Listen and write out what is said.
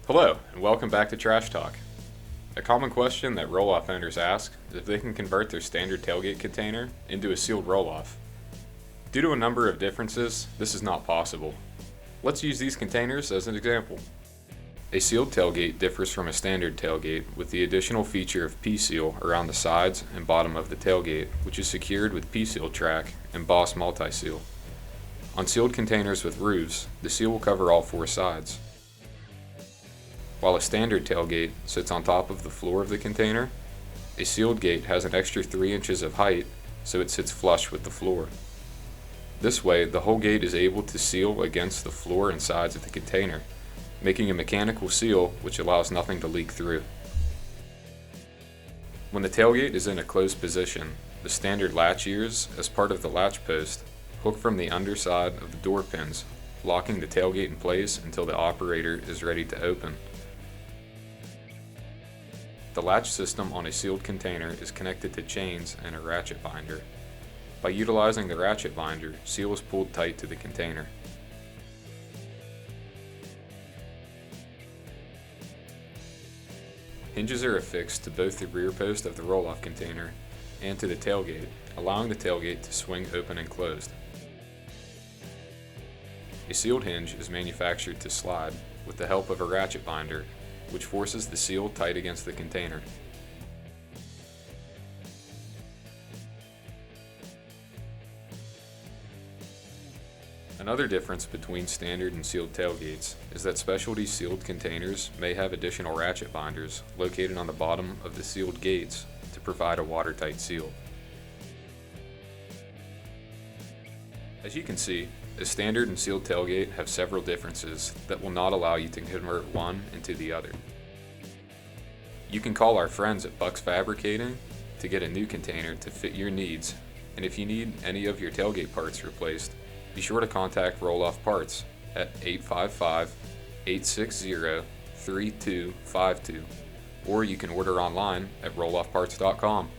Hello, and welcome back to Trash Talk. A common question that roll-off owners ask is if they can convert their standard tailgate container into a sealed roll-off. Due to a number of differences, this is not possible. Let's use these containers as an example. A sealed tailgate differs from a standard tailgate with the additional feature of P-Seal around the sides and bottom of the tailgate, which is secured with P-Seal track and Boss multi-seal. On sealed containers with roofs, the seal will cover all four sides. While a standard tailgate sits on top of the floor of the container, a sealed gate has an extra 3 inches of height, so it sits flush with the floor. This way, the whole gate is able to seal against the floor and sides of the container, making a mechanical seal which allows nothing to leak through. When the tailgate is in a closed position, the standard latch ears, as part of the latch post, hook from the underside of the door pins, locking the tailgate in place until the operator is ready to open. The latch system on a sealed container is connected to chains and a ratchet binder. By utilizing the ratchet binder, seal is pulled tight to the container. Hinges are affixed to both the rear post of the roll-off container and to the tailgate, allowing the tailgate to swing open and closed. A sealed hinge is manufactured to slide with the help of a ratchet binder, which forces the seal tight against the container. Another difference between standard and sealed tailgates is that specialty sealed containers may have additional ratchet binders located on the bottom of the sealed gates to provide a watertight seal. As you can see, a standard and sealed tailgate have several differences that will not allow you to convert one into the other. You can call our friends at Bucks Fabricating to get a new container to fit your needs, and if you need any of your tailgate parts replaced, be sure to contact Roll-Off Parts at 855-860-3252, or you can order online at rolloffparts.com.